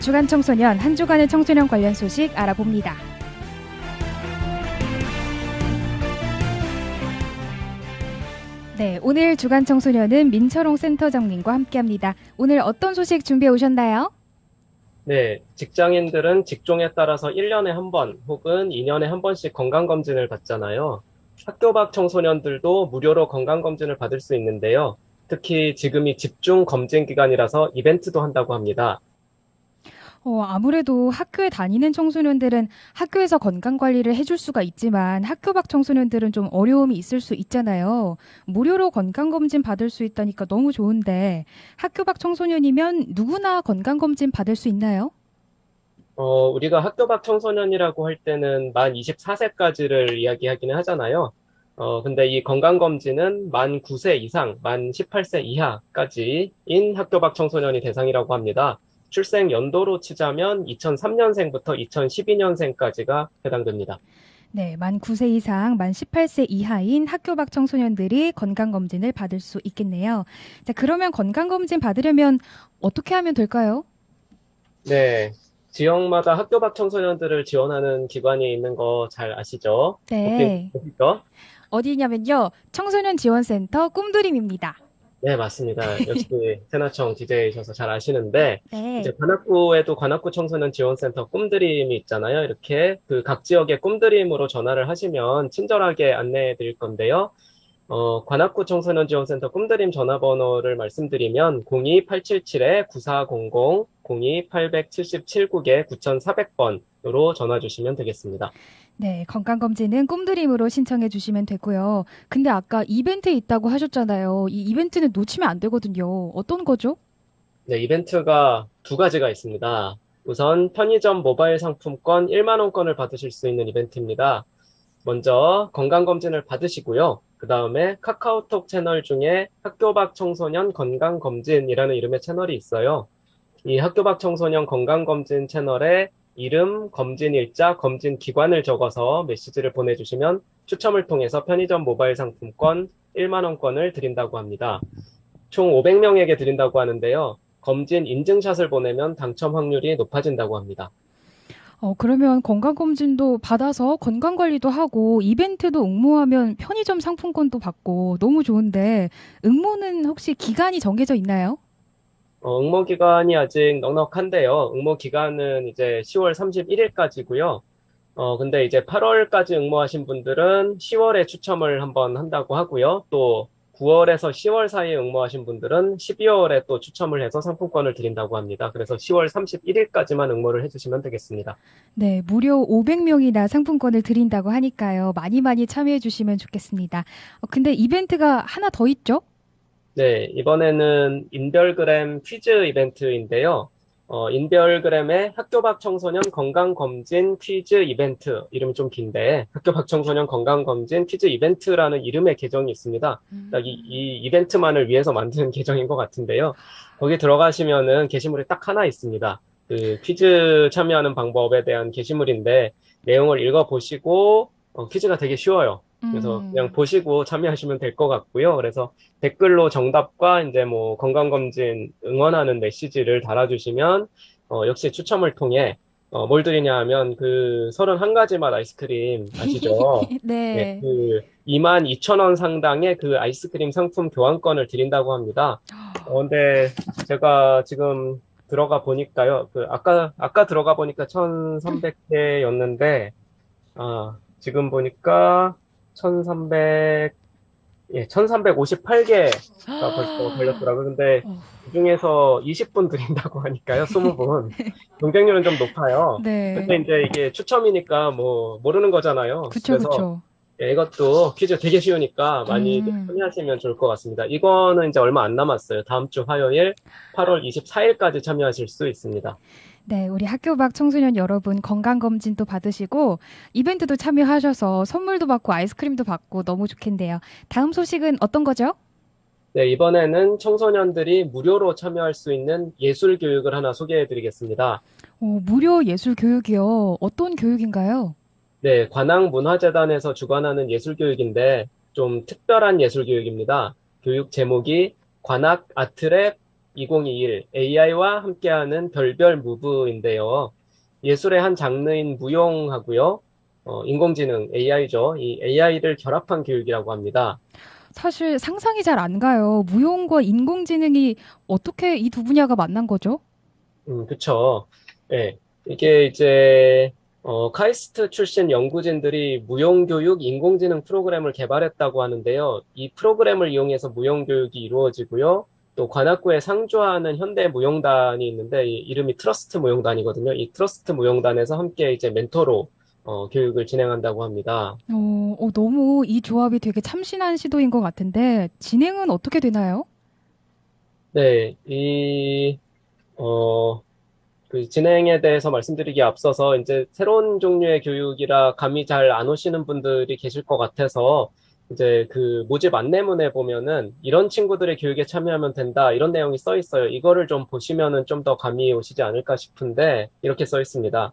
주간 청소년 한 주간의 청소년 관련 소식 알아봅니다. 네, 오늘 주간 청소년은 민철홍 센터장님과 함께합니다. 오늘 어떤 소식 준비해 오셨나요? 네, 직장인들은 직종에 따라서 1년에 한 번 혹은 2년에 한 번씩 건강검진을 받잖아요. 학교 밖 청소년들도 무료로 건강검진을 받을 수 있는데요. 특히 지금이 집중 검진 기간이라서 이벤트도 한다고 합니다. 아무래도 학교에 다니는 청소년들은 학교에서 건강 관리를 해줄 수가 있지만 학교 밖 청소년들은 좀 어려움이 있을 수 있잖아요. 무료로 건강검진 받을 수 있다니까 너무 좋은데 학교 밖 청소년이면 누구나 건강검진 받을 수 있나요? 우리가 학교 밖 청소년이라고 할 때는 만 24세까지를 이야기하기는 하잖아요. 근데 이 건강검진은 만 9세 이상, 만 18세 이하까지인 학교 밖 청소년이 대상이라고 합니다. 출생 연도로 치자면 2003년생부터 2012년생까지가 해당됩니다. 네, 만 9세 이상, 만 18세 이하인 학교 밖 청소년들이 건강검진을 받을 수 있겠네요. 자, 그러면 건강검진 받으려면 어떻게 하면 될까요? 네. 지역마다 학교 밖 청소년들을 지원하는 기관이 있는 거 잘 아시죠? 혹시 네. 아시죠? 어디냐면요. 청소년 지원센터 꿈드림입니다. 네, 맞습니다. 역시 세나청 DJ이셔서 잘 아시는데, 이제 네. 관악구에도 관악구 청소년 지원센터 꿈드림이 있잖아요. 이렇게 그 각 지역의 꿈드림으로 전화를 하시면 친절하게 안내해 드릴 건데요. 관악구 청소년 지원센터 꿈드림 전화번호를 말씀드리면 02877-9400, 02-877-9개 9400번으로 전화 주시면 되겠습니다. 네, 건강검진은 꿈드림으로 신청해 주시면 되고요. 근데 아까 이벤트 있다고 하셨잖아요. 이 이벤트는 놓치면 안 되거든요. 어떤 거죠? 네, 이벤트가 두 가지가 있습니다. 우선 편의점 모바일 상품권 1만 원권을 받으실 수 있는 이벤트입니다. 먼저 건강검진을 받으시고요. 그 다음에 카카오톡 채널 중에 학교 밖 청소년 건강검진이라는 이름의 채널이 있어요. 이 학교 밖 청소년 건강검진 채널에 이름, 검진 일자, 검진 기관을 적어서 메시지를 보내주시면 추첨을 통해서 편의점 모바일 상품권 1만 원권을 드린다고 합니다. 총 500명에게 드린다고 하는데요. 검진 인증샷을 보내면 당첨 확률이 높아진다고 합니다. 그러면 건강검진도 받아서 건강관리도 하고 이벤트도 응모하면 편의점 상품권도 받고 너무 좋은데 응모는 혹시 기간이 정해져 있나요? 응모 기간이 아직 넉넉한데요. 응모 기간은 이제 10월 31일까지고요. 근데 이제 8월까지 응모하신 분들은 10월에 추첨을 한번 한다고 하고요. 또 9월에서 10월 사이에 응모하신 분들은 12월에 또 추첨을 해서 상품권을 드린다고 합니다. 그래서 10월 31일까지만 응모를 해주시면 되겠습니다. 네, 무려 500명이나 상품권을 드린다고 하니까요. 많이 많이 참여해 주시면 좋겠습니다. 근데 이벤트가 하나 더 있죠? 네, 이번에는 인별그램 퀴즈 이벤트인데요. 인별그램의 학교 밖 청소년 건강검진 퀴즈 이벤트, 이름이 좀 긴데, 학교 밖 청소년 건강검진 퀴즈 이벤트라는 이름의 계정이 있습니다. 딱 이 이벤트만을 위해서 만든 계정인 것 같은데요. 거기 들어가시면은 게시물이 딱 하나 있습니다. 그 퀴즈 참여하는 방법에 대한 게시물인데, 내용을 읽어보시고, 퀴즈가 되게 쉬워요. 그래서 그냥 음. 보시고 참여하시면 될 것 같고요. 그래서 댓글로 정답과 이제 뭐 건강검진 응원하는 메시지를 달아주시면 역시 추첨을 통해 뭘 드리냐 하면 그 31가지 맛 아이스크림 아시죠? 네, 네. 그 22,000원 상당의 그 아이스크림 상품 교환권을 드린다고 합니다. 근데 제가 지금 들어가 보니까요. 그 아까 들어가 보니까 1,300개였는데 지금 보니까 1,300 예, 1358개가 벌써 걸렸더라고요. 근데 어, 그중에서 20분 드린다고 하니까요, 20분. 경쟁률은 좀 높아요. 근데 네. 이제 이게 추첨이니까 뭐, 모르는 거잖아요. 그쵸, 그래서 그쵸. 예, 이것도 퀴즈 되게 쉬우니까 많이 음. 참여하시면 좋을 것 같습니다. 이거는 이제 얼마 안 남았어요. 다음 주 화요일 8월 24일까지 참여하실 수 있습니다. 네, 우리 학교 밖 청소년 여러분 건강검진도 받으시고 이벤트도 참여하셔서 선물도 받고 아이스크림도 받고 너무 좋겠네요. 다음 소식은 어떤 거죠? 네, 이번에는 청소년들이 무료로 참여할 수 있는 예술 교육을 하나 소개해 드리겠습니다. 무료 예술 교육이요. 어떤 교육인가요? 네, 관악문화재단에서 주관하는 예술교육인데 좀 특별한 예술교육입니다. 교육 제목이 관악 아트랩 2021 AI와 함께하는 별별 무브인데요. 예술의 한 장르인 무용하고요. 인공지능 AI죠. 이 AI를 결합한 교육이라고 합니다. 사실 상상이 잘 안 가요. 무용과 인공지능이 어떻게 이 두 분야가 만난 거죠? 그쵸. 예. 이게 이제, 카이스트 출신 연구진들이 무용교육 인공지능 프로그램을 개발했다고 하는데요. 이 프로그램을 이용해서 무용교육이 이루어지고요. 또 관악구에 상주하는 현대 무용단이 있는데, 이 이름이 트러스트 무용단이거든요. 이 트러스트 무용단에서 함께 이제 멘토로, 교육을 진행한다고 합니다. 너무 이 조합이 되게 참신한 시도인 것 같은데 진행은 어떻게 되나요? 네, 어, 그 진행에 대해서 말씀드리기에 앞서서 이제 새로운 종류의 교육이라 감이 잘 안 오시는 분들이 계실 것 같아서 이제 그 모집 안내문에 보면은 이런 친구들의 교육에 참여하면 된다 이런 내용이 써 있어요. 이거를 좀 보시면은 좀 더 감이 오시지 않을까 싶은데 이렇게 써 있습니다.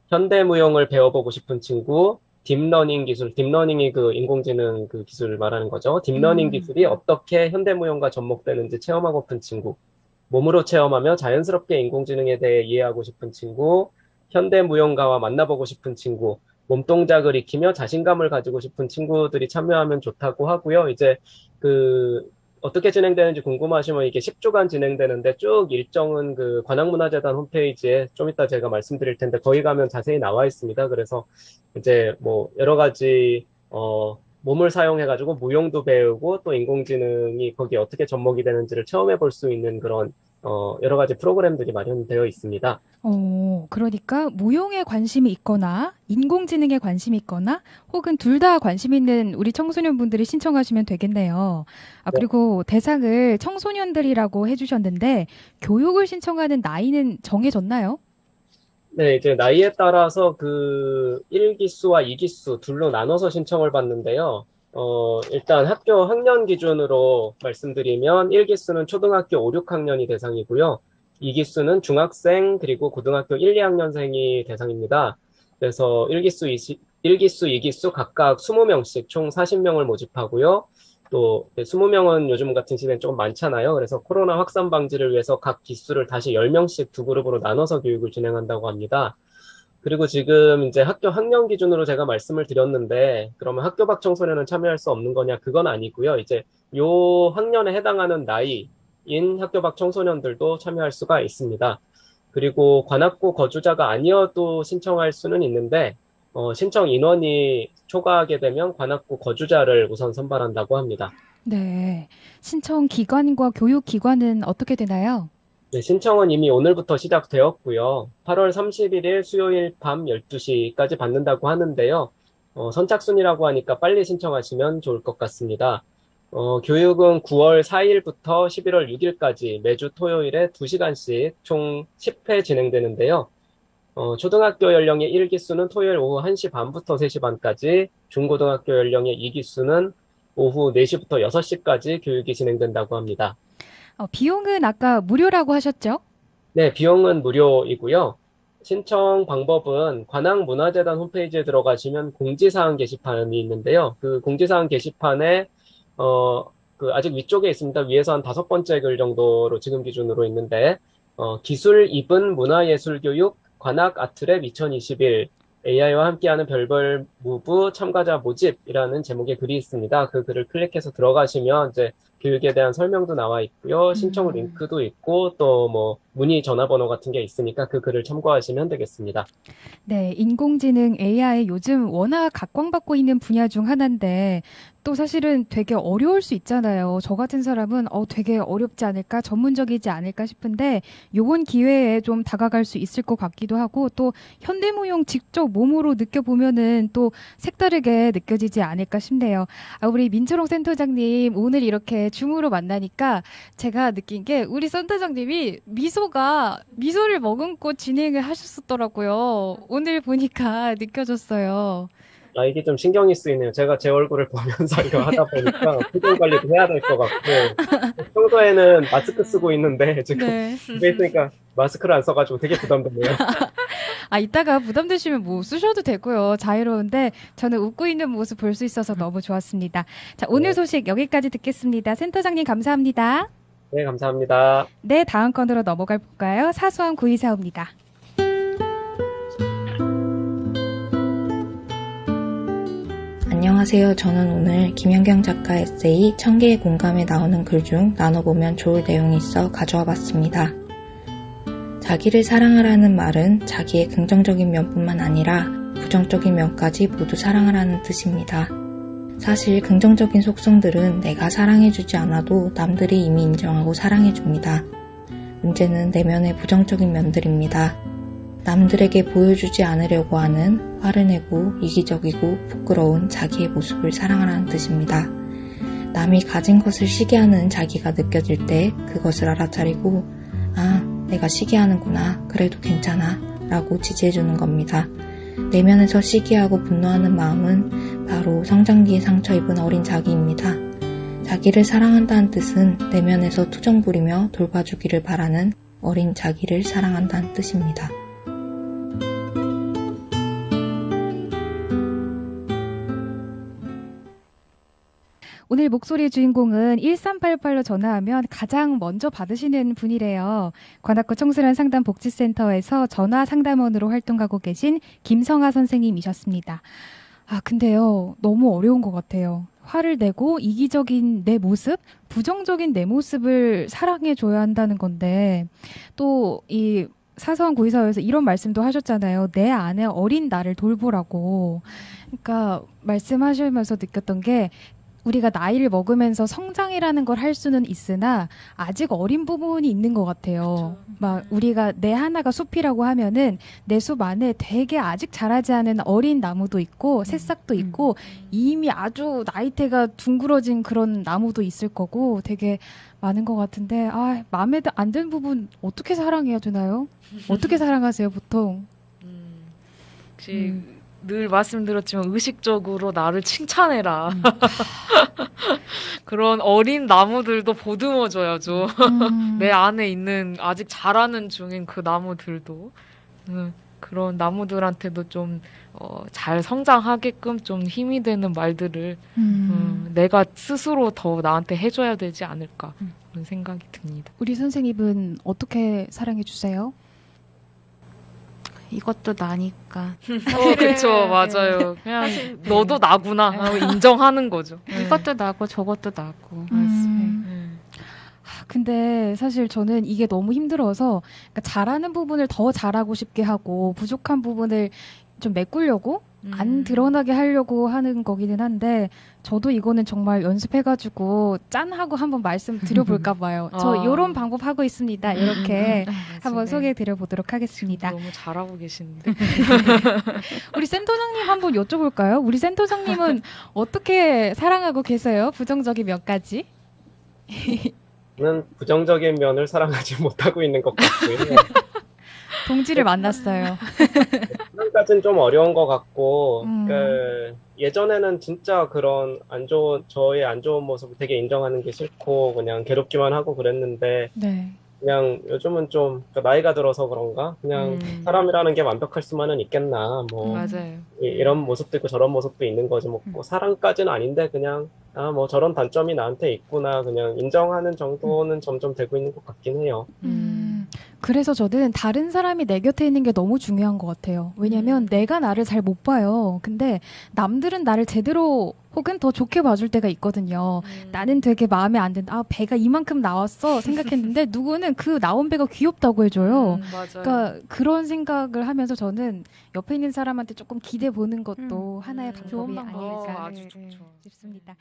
현대무용을 배워보고 싶은 친구, 딥러닝 기술, 딥러닝이 그 인공지능 그 기술을 말하는 거죠. 딥러닝 음. 기술이 어떻게 현대무용과 접목되는지 체험하고픈 친구. 몸으로 체험하며 자연스럽게 인공지능에 대해 이해하고 싶은 친구, 현대무용가와 만나보고 싶은 친구, 몸동작을 익히며 자신감을 가지고 싶은 친구들이 참여하면 좋다고 하고요. 이제 그 어떻게 진행되는지 궁금하시면 이게 10주간 진행되는데 쭉 일정은 그 관악문화재단 홈페이지에 좀 이따 제가 말씀드릴 텐데 거기 가면 자세히 나와 있습니다. 그래서 이제 뭐 여러 가지 몸을 사용해가지고 무용도 배우고 또 인공지능이 거기에 어떻게 접목이 되는지를 체험해 볼 수 있는 그런 여러 가지 프로그램들이 마련되어 있습니다. 그러니까 무용에 관심이 있거나 인공지능에 관심이 있거나 혹은 둘 다 관심 있는 우리 청소년분들이 신청하시면 되겠네요. 아, 네, 그리고 대상을 청소년들이라고 해주셨는데 교육을 신청하는 나이는 정해졌나요? 네, 이제 나이에 따라서 그 1기수와 2기수 둘로 나눠서 신청을 받는데요. 일단 학교 학년 기준으로 말씀드리면 1기수는 초등학교 5, 6학년이 대상이고요. 2기수는 중학생 그리고 고등학교 1, 2학년생이 대상입니다. 그래서 1기수, 2기수 각각 20명씩 총 40명을 모집하고요. 또 20명은 요즘 같은 시대엔 조금 많잖아요. 그래서 코로나 확산 방지를 위해서 각 기수를 다시 10명씩 두 그룹으로 나눠서 교육을 진행한다고 합니다. 그리고 지금 이제 학교 학년 기준으로 제가 말씀을 드렸는데, 그러면 학교 밖 청소년은 참여할 수 없는 거냐? 그건 아니고요. 이제 요 학년에 해당하는 나이인 학교 밖 청소년들도 참여할 수가 있습니다. 그리고 관악구 거주자가 아니어도 신청할 수는 있는데, 신청 인원이 초과하게 되면 관악구 거주자를 우선 선발한다고 합니다. 네. 신청 기관과 교육 기관은 어떻게 되나요? 네, 신청은 이미 오늘부터 시작되었고요. 8월 31일 수요일 밤 12시까지 받는다고 하는데요. 선착순이라고 하니까 빨리 신청하시면 좋을 것 같습니다. 교육은 9월 4일부터 11월 6일까지 매주 토요일에 2시간씩 총 10회 진행되는데요. 초등학교 연령의 1기수는 토요일 오후 1시 반부터 3시 반까지, 중고등학교 연령의 2기수는 오후 4시부터 6시까지 교육이 진행된다고 합니다. 비용은 아까 무료라고 하셨죠? 네, 비용은 무료이고요. 신청 방법은 관악문화재단 홈페이지에 들어가시면 공지사항 게시판이 있는데요. 그 공지사항 게시판에, 그 아직 위쪽에 있습니다. 위에서 한 5번째 글 정도로 지금 기준으로 있는데, 기술 입은 문화예술교육 관악 아트랩 2021 AI와 함께하는 별별 무브 참가자 모집이라는 제목의 글이 있습니다. 그 글을 클릭해서 들어가시면 이제 교육에 대한 설명도 나와 있고요. 신청 음. 링크도 있고 또 뭐 문의 전화번호 같은 게 있으니까 그 글을 참고하시면 되겠습니다. 네, 인공지능 AI 요즘 워낙 각광받고 있는 분야 중 하나인데 또 사실은 되게 어려울 수 있잖아요. 저 같은 사람은 되게 어렵지 않을까, 전문적이지 않을까 싶은데 요번 기회에 좀 다가갈 수 있을 것 같기도 하고 또 현대무용 직접 몸으로 느껴보면은 또 색다르게 느껴지지 않을까 싶네요. 아, 우리 민초롱 센터장님 오늘 이렇게 줌으로 만나니까 제가 느낀 게 우리 센터장님이 미소를 머금고 진행을 하셨었더라고요. 오늘 보니까 느껴졌어요. 아, 이게 좀 신경이 쓰이네요. 제가 제 얼굴을 보면서 이거 하다 보니까 표정 관리도 해야 될 것 같고 평소에는 마스크 쓰고 있는데 지금 네. 집에 있으니까 마스크를 안 써가지고 되게 부담되네요. 아, 이따가 부담되시면 뭐 쓰셔도 되고요. 자유로운데 저는 웃고 있는 모습 볼 수 있어서 너무 좋았습니다. 자, 오늘 네, 소식 여기까지 듣겠습니다. 센터장님 감사합니다. 네, 감사합니다. 네, 다음 건으로 넘어가 볼까요? 사소한 구의사옵니다. 안녕하세요. 저는 오늘 김연경 작가 에세이 1000개의 공감에 나오는 글 중 나눠보면 좋을 내용이 있어 가져와 봤습니다. 자기를 사랑하라는 말은 자기의 긍정적인 면뿐만 아니라 부정적인 면까지 모두 사랑하라는 뜻입니다. 사실 긍정적인 속성들은 내가 사랑해주지 않아도 남들이 이미 인정하고 사랑해줍니다. 문제는 내면의 부정적인 면들입니다. 남들에게 보여주지 않으려고 하는 화를 내고 이기적이고 부끄러운 자기의 모습을 사랑하라는 뜻입니다. 남이 가진 것을 시기하는 자기가 느껴질 때 그것을 알아차리고 아, 내가 시기하는구나. 그래도 괜찮아. 라고 지지해주는 겁니다. 내면에서 시기하고 분노하는 마음은 바로 성장기에 상처 입은 어린 자기입니다. 자기를 사랑한다는 뜻은 내면에서 투정 부리며 돌봐주기를 바라는 어린 자기를 사랑한다는 뜻입니다. 오늘 목소리의 주인공은 1388로 전화하면 가장 먼저 받으시는 분이래요. 관악구 청소년 상담복지센터에서 전화 상담원으로 활동하고 계신 김성아 선생님이셨습니다. 아, 근데요, 너무 어려운 것 같아요. 화를 내고 이기적인 내 모습, 부정적인 내 모습을 사랑해줘야 한다는 건데, 또 이 사소한 고의사회에서 이런 말씀도 하셨잖아요. 내 안에 어린 나를 돌보라고. 그러니까 말씀하시면서 느꼈던 게 우리가 나이를 먹으면서 성장이라는 걸 할 수는 있으나 아직 어린 부분이 있는 것 같아요. 막 우리가 내 하나가 숲이라고 하면은 내 숲 안에 되게 아직 자라지 않은 어린 나무도 있고 새싹도 있고 이미 아주 나이테가 둥그러진 그런 나무도 있을 거고 되게 많은 것 같은데 아, 마음에 안 드는 부분 어떻게 사랑해야 되나요? 어떻게 사랑하세요, 보통? 혹시 늘 말씀드렸지만 의식적으로 나를 칭찬해라. 그런 어린 나무들도 보듬어줘야죠. 내 안에 있는 아직 자라는 중인 그 나무들도 그런 나무들한테도 좀 잘 성장하게끔 좀 힘이 되는 말들을 내가 스스로 더 나한테 해줘야 되지 않을까 그런 생각이 듭니다. 우리 선생님은 어떻게 사랑해 주세요? 이것도 나니까. 그쵸, 맞아요. 그냥 너도 나구나 하고 인정하는 거죠. 이것도 나고 저것도 나고. 근데 사실 저는 이게 너무 힘들어서 그러니까 잘하는 부분을 더 잘하고 싶게 하고 부족한 부분을 좀 메꾸려고 안 드러나게 하려고 하는 거기는 한데 저도 이거는 정말 연습해가지고 짠 하고 한번 말씀드려볼까 봐요. 저 이런 방법 하고 있습니다. 이렇게 한번 소개해드려 보도록 하겠습니다. 너무 잘하고 계시는데. 우리 센터장님 한번 여쭤볼까요? 우리 센터장님은 어떻게 사랑하고 계세요? 부정적인 면까지? 저는 부정적인 면을 사랑하지 못하고 있는 것 같고요. 동지를 만났어요. 지금까지는 좀 어려운 것 같고, 예전에는 진짜 그런 저의 안 좋은 모습을 되게 인정하는 게 싫고, 그냥 괴롭기만 하고 그랬는데, 네. 그냥 요즘은 좀 나이가 들어서 그런가? 그냥 사람이라는 게 완벽할 수만은 있겠나. 뭐, 맞아요. 이런 모습도 있고 저런 모습도 있는 거지. 뭐, 사랑까지는 아닌데, 그냥, 아, 뭐 저런 단점이 나한테 있구나. 그냥 인정하는 정도는 점점 되고 있는 것 같긴 해요. 그래서 저는 다른 사람이 내 곁에 있는 게 너무 중요한 것 같아요. 왜냐면 내가 나를 잘 못 봐요. 근데 남들은 나를 제대로 혹은 더 좋게 봐줄 때가 있거든요. 나는 되게 마음에 안 든다. 아, 배가 이만큼 나왔어 생각했는데 누구는 그 나온 배가 귀엽다고 해줘요. 맞아요. 그러니까 그런 생각을 하면서 저는 옆에 있는 사람한테 조금 기대 보는 것도 하나의 방법이 좋은 방법이죠. 아닐까 아주 좋죠. 싶습니다.